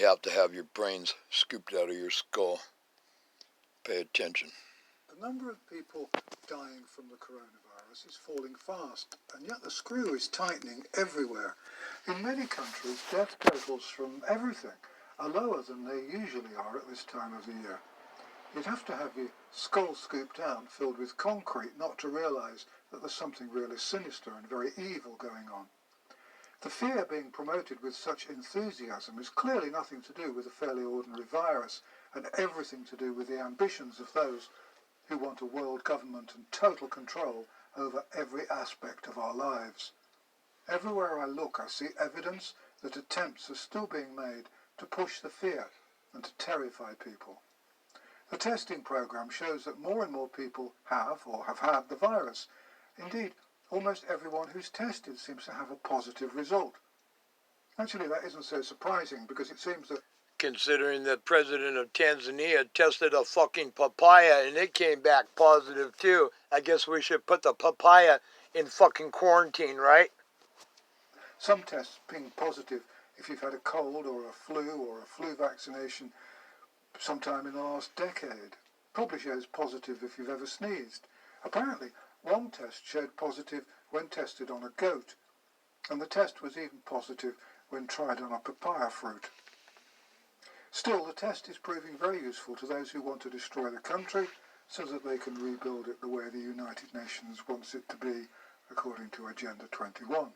have to have your brains scooped out of your skull. Pay attention. The number of people dying from the coronavirus is falling fast, and yet the screw is tightening everywhere. In many countries, death totals from everything are lower than they usually are at this time of the year. You'd have to have your skull scooped out, filled with concrete, not to realise that there's something really sinister and very evil going on. The fear being promoted with such enthusiasm is clearly nothing to do with a fairly ordinary virus, and everything to do with the ambitions of those who want a world government and total control over every aspect of our lives. Everywhere I look, I see evidence that attempts are still being made to push the fear and to terrify people. The testing program shows that more and more people have or have had the virus. Indeed, almost everyone who's tested seems to have a positive result. Actually, that isn't so surprising because it seems that Considering the president of Tanzania tested a fucking papaya and it came back positive too. I guess we should put the papaya in fucking quarantine, right? some tests ping positive if you've had a cold or a flu vaccination sometime in the last decade. Probably shows positive if you've ever sneezed. Apparently, one test showed positive when tested on a goat, and the test was even positive when tried on a papaya fruit. Still, the test is proving very useful to those who want to destroy the country so that they can rebuild it the way the United Nations wants it to be, according to Agenda 21.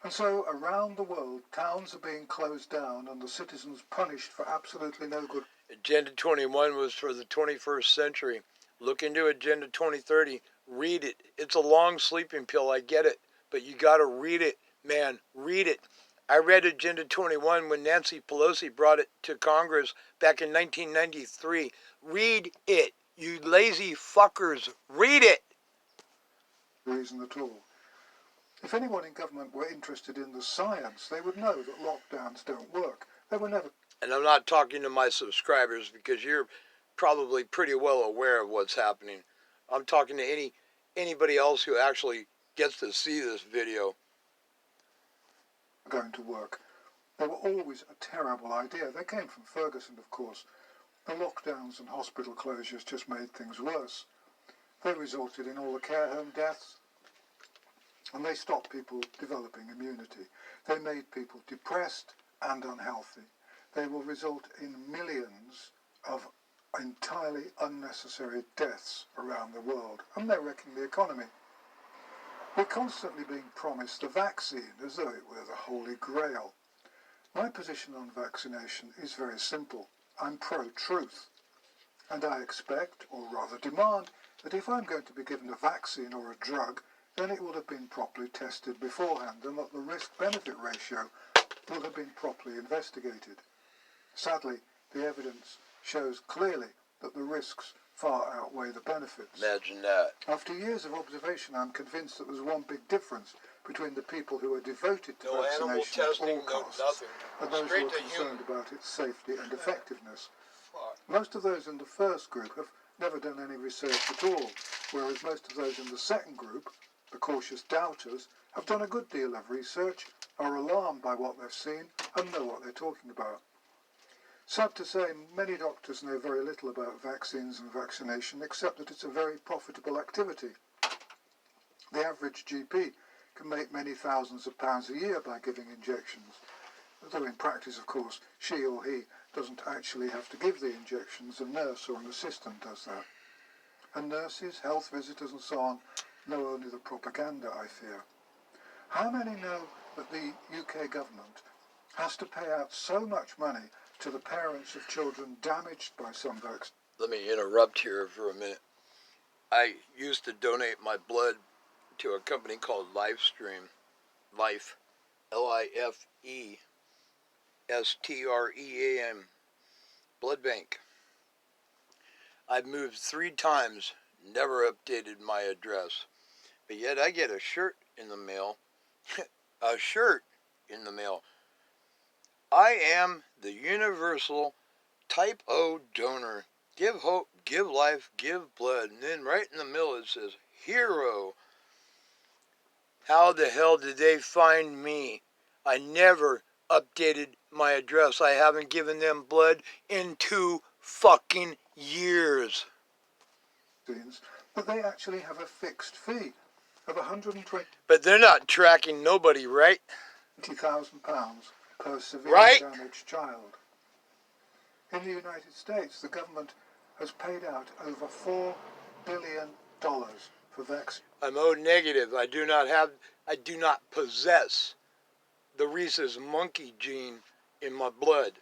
And so, around the world, towns are being closed down and the citizens punished for absolutely no good. Agenda 21 was for the 21st century. Look into Agenda 2030. Read it. It's a long sleeping pill, I get it. But you gotta read it, man. Read it. I read Agenda 21 when Nancy Pelosi brought it to Congress back in 1993. Read it, you lazy fuckers. Read it. Reason at all. If anyone in government were interested in the science, they would know that lockdowns don't work. They were never. And I'm not talking to my subscribers because you're probably pretty well aware of what's happening. I'm talking to anybody else who actually gets to see this video. Going to work. They were always a terrible idea. They came from Ferguson, of course. The lockdowns and hospital closures just made things worse. They resulted in all the care home deaths, and they stopped people developing immunity. They made people depressed and unhealthy. They will result in millions of entirely unnecessary deaths around the world, and they're wrecking the economy. We're constantly being promised the vaccine as though it were the Holy Grail. My position on vaccination is very simple. I'm pro-truth, and I expect, or rather demand, that if I'm going to be given a vaccine or a drug, then it will have been properly tested beforehand and that the risk-benefit ratio will have been properly investigated. Sadly, the evidence shows clearly that the risks far outweigh the benefits. Imagine that. After years of observation, I'm convinced that there's one big difference between the people who are devoted to vaccination at all costs and those who are concerned about its safety and effectiveness. Most of those in the first group have never done any research at all, whereas most of those in the second group, the cautious doubters, have done a good deal of research, are alarmed by what they've seen, and know what they're talking about. Sad to say, many doctors know very little about vaccines and vaccination, except that it's a very profitable activity. The average GP can make many thousands of pounds a year by giving injections, though in practice, of course, she or he doesn't actually have to give the injections. A nurse or an assistant does that. And nurses, health visitors and so on know only the propaganda, I fear. How many know that the UK government has to pay out so much money to the parents of children damaged by some vaccine? Let me interrupt here for a minute. I used to donate my blood to a company called Lifestream. Life. LIFESTREAM. Blood bank. I've moved 3 times, never updated my address. But yet I get a shirt in the mail. A shirt in the mail. I am the universal type O donor. Give hope, give life, give blood. And then right in the middle it says, hero. How the hell did they find me? I never updated my address. I haven't given them blood in 2 fucking years. But they actually have a fixed fee of £120,000 But they're not tracking nobody, right? per severely damaged child. In the United States, the government has paid out over $4 billion for vaccines. I'm O negative. I do not possess the rhesus monkey gene in my blood.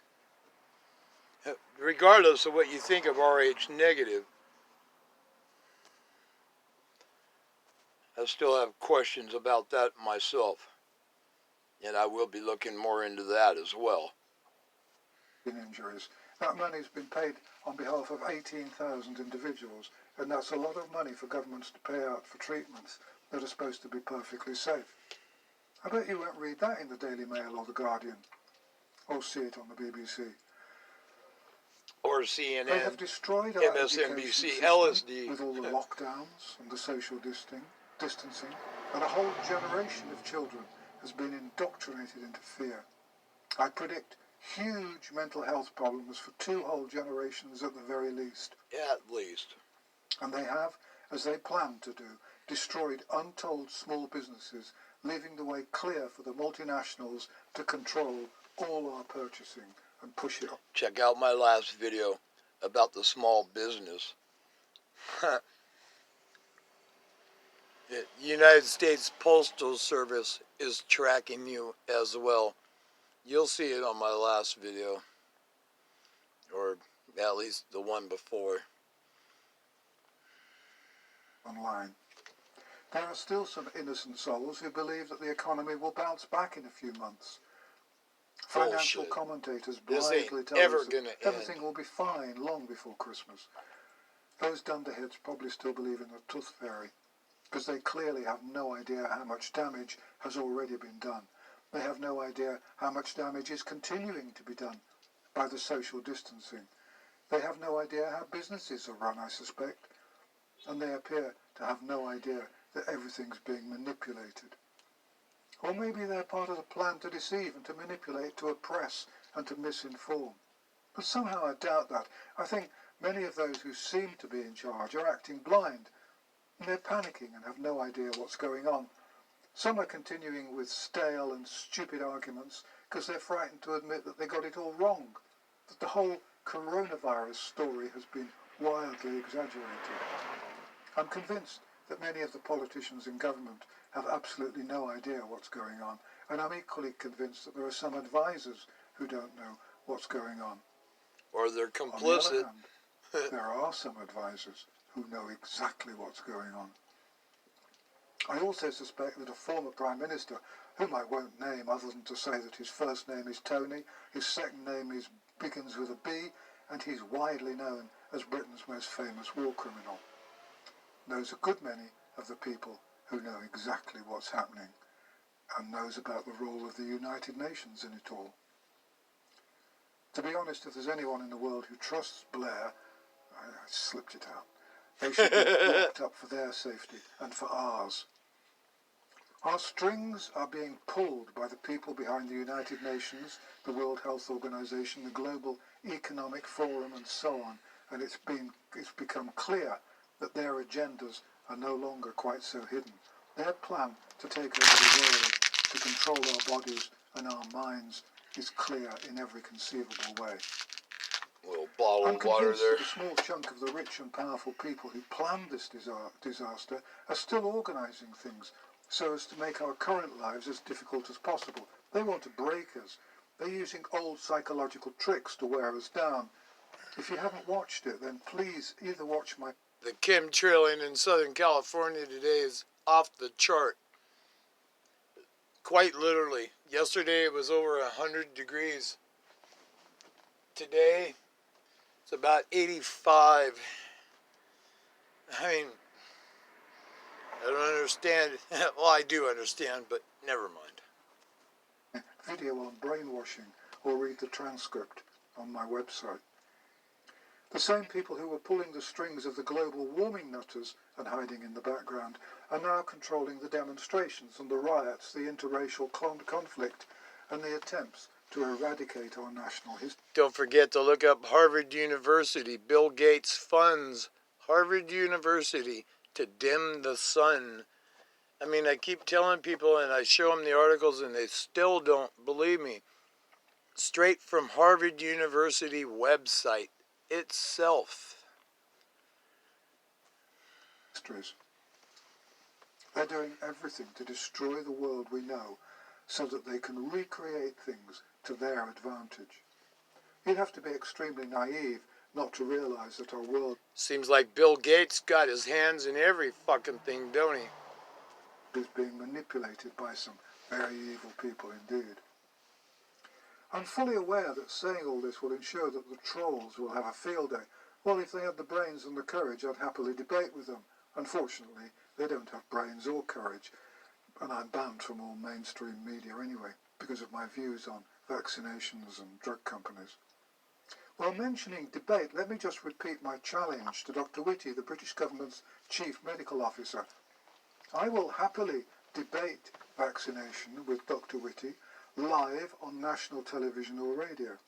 Regardless of what you think of Rh negative, I still have questions about that myself. And I will be looking more into that as well. Injuries. That money's been paid on behalf of 18,000 individuals, and that's a lot of money for governments to pay out for treatments that are supposed to be perfectly safe. I bet you won't read that in the Daily Mail or the Guardian, or see it on the BBC. Or CNN, they have destroyed our MSNBC, LSD. With all the lockdowns and the social distancing, and a whole generation of children has been indoctrinated into fear. I predict huge mental health problems for 2 whole generations at the very least. At least. And they have, as they planned to do, destroyed untold small businesses, leaving the way clear for the multinationals to control all our purchasing and push it up. Check out my last video about the small business. The United States Postal Service is tracking you as well. You'll see it on my last video, or at least the one before. Online. There are still some innocent souls who believe that the economy will bounce back in a few months. Financial commentators blithely tell us that everything will be fine long before Christmas. Those dunderheads probably still believe in the tooth fairy, because they clearly have no idea how much damage has already been done. They have no idea how much damage is continuing to be done by the social distancing. They have no idea how businesses are run, I suspect, and they appear to have no idea that everything's being manipulated. Or maybe they're part of the plan to deceive and to manipulate, to oppress and to misinform. But somehow I doubt that. I think many of those who seem to be in charge are acting blind, and they're panicking and have no idea what's going on. Some are continuing with stale and stupid arguments because they're frightened to admit that they got it all wrong, that the whole coronavirus story has been wildly exaggerated. I'm convinced that many of the politicians in government have absolutely no idea what's going on, and I'm equally convinced that there are some advisors who don't know what's going on. Or they're complicit. On the other hand, there are some advisors who know exactly what's going on. I also suspect that a former Prime Minister, whom I won't name other than to say that his first name is Tony, his second name begins with a B, and he's widely known as Britain's most famous war criminal, knows a good many of the people who know exactly what's happening and knows about the role of the United Nations in it all. To be honest, if there's anyone in the world who trusts Blair, I slipped it out, they should be locked up for their safety and for ours. Our strings are being pulled by the people behind the United Nations, the World Health Organization, the Global Economic Forum and so on, and it's become clear that their agendas are no longer quite so hidden. Their plan to take over the world, to control our bodies and our minds, is clear in every conceivable way. Little bottle I'm of water convinced there. that a small chunk of the rich and powerful people who planned this disaster are still organising things so as to make our current lives as difficult as possible. They want to break us. They're using old psychological tricks to wear us down. If you haven't watched it, then please either watch my... The chemtrailing in Southern California today is off the chart. Quite literally. Yesterday it was over 100 degrees. Today it's about 85. I mean, I don't understand. Well, I do understand, but never mind. Video on brainwashing, or read the transcript on my website. The same people who were pulling the strings of the global warming nutters and hiding in the background are now controlling the demonstrations and the riots, the interracial conflict, and the attempts to eradicate our national history. Don't forget to look up Harvard University. Bill Gates funds Harvard University to dim the sun. I mean, I keep telling people and I show them the articles and they still don't believe me. Straight from Harvard University website itself. They're doing everything to destroy the world we know so that they can recreate things to their advantage. You'd have to be extremely naive not to realize that our world... Seems like Bill Gates got his hands in every fucking thing, don't he? ...is being manipulated by some very evil people indeed. I'm fully aware that saying all this will ensure that the trolls will have a field day. Well, if they had the brains and the courage, I'd happily debate with them. Unfortunately, they don't have brains or courage, and I'm banned from all mainstream media anyway, because of my views on vaccinations and drug companies. While mentioning debate, let me just repeat my challenge to Dr. Whitty, the British government's chief medical officer. I will happily debate vaccination with Dr. Whitty live on national television or radio.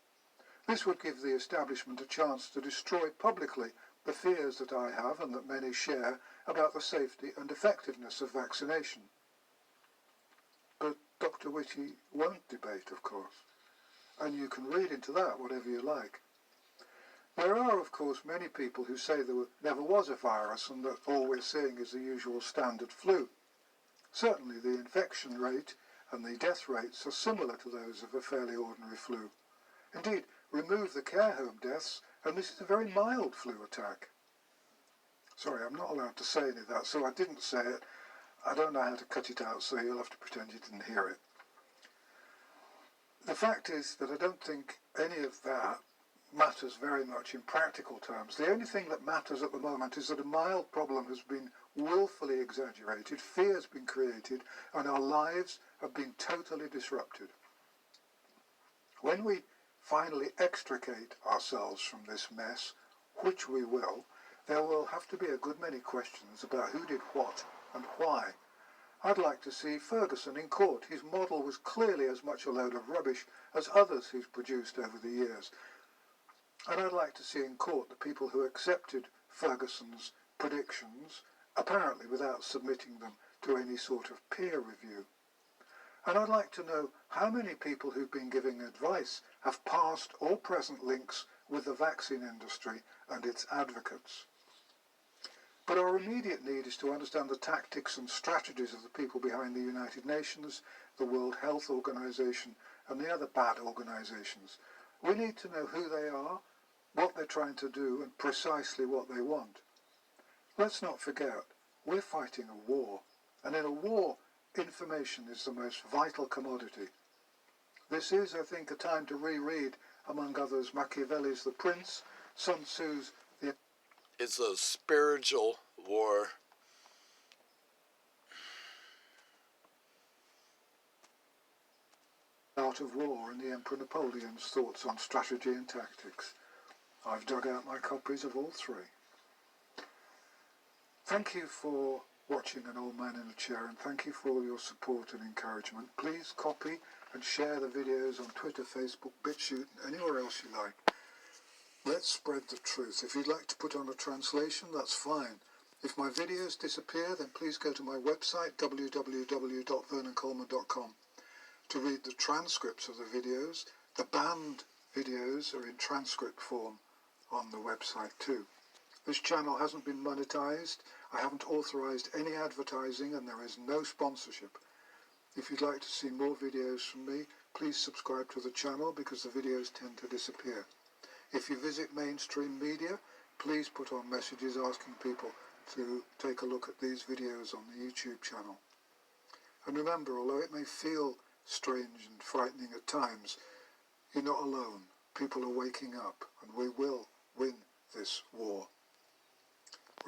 This would give the establishment a chance to destroy publicly the fears that I have and that many share about the safety and effectiveness of vaccination. But Dr. Whitty won't debate, of course, and you can read into that whatever you like. There are, of course, many people who say there never was a virus and that all we're seeing is the usual standard flu. Certainly the infection rate and the death rates are similar to those of a fairly ordinary flu. Indeed, remove the care home deaths and this is a very mild flu attack. Sorry, I'm not allowed to say any of that, so I didn't say it. I don't know how to cut it out, so you'll have to pretend you didn't hear it. The fact is that I don't think any of that matters very much in practical terms. The only thing that matters at the moment is that a mild problem has been willfully exaggerated, fear has been created, and our lives have been totally disrupted. When we finally extricate ourselves from this mess, which we will, there will have to be a good many questions about who did what and why. I'd like to see Ferguson in court. His model was clearly as much a load of rubbish as others he's produced over the years. And I'd like to see in court the people who accepted Ferguson's predictions, apparently without submitting them to any sort of peer review. And I'd like to know how many people who've been giving advice have past or present links with the vaccine industry and its advocates. But our immediate need is to understand the tactics and strategies of the people behind the United Nations, the World Health Organization, and the other bad organizations. We need to know who they are, what they're trying to do, and precisely what they want. Let's not forget, we're fighting a war, and in a war, information is the most vital commodity. This is, I think, a time to reread, among others, Machiavelli's The Prince, Sun Tzu's The... It's a spiritual war. Art of War and the Emperor Napoleon's thoughts on strategy and tactics. I've dug out my copies of all three. Thank you for watching An Old Man in a Chair, and thank you for all your support and encouragement. Please copy and share the videos on Twitter, Facebook, BitChute, and anywhere else you like. Let's spread the truth. If you'd like to put on a translation, that's fine. If my videos disappear, then please go to my website, www.vernoncoleman.com, to read the transcripts of the videos. The banned videos are in transcript form on the website too. This channel hasn't been monetized, I haven't authorized any advertising, and there is no sponsorship. If you'd like to see more videos from me, please subscribe to the channel because the videos tend to disappear. If you visit mainstream media, please put on messages asking people to take a look at these videos on the YouTube channel. And remember, although it may feel strange and frightening at times, you're not alone. People are waking up, and we will win this war.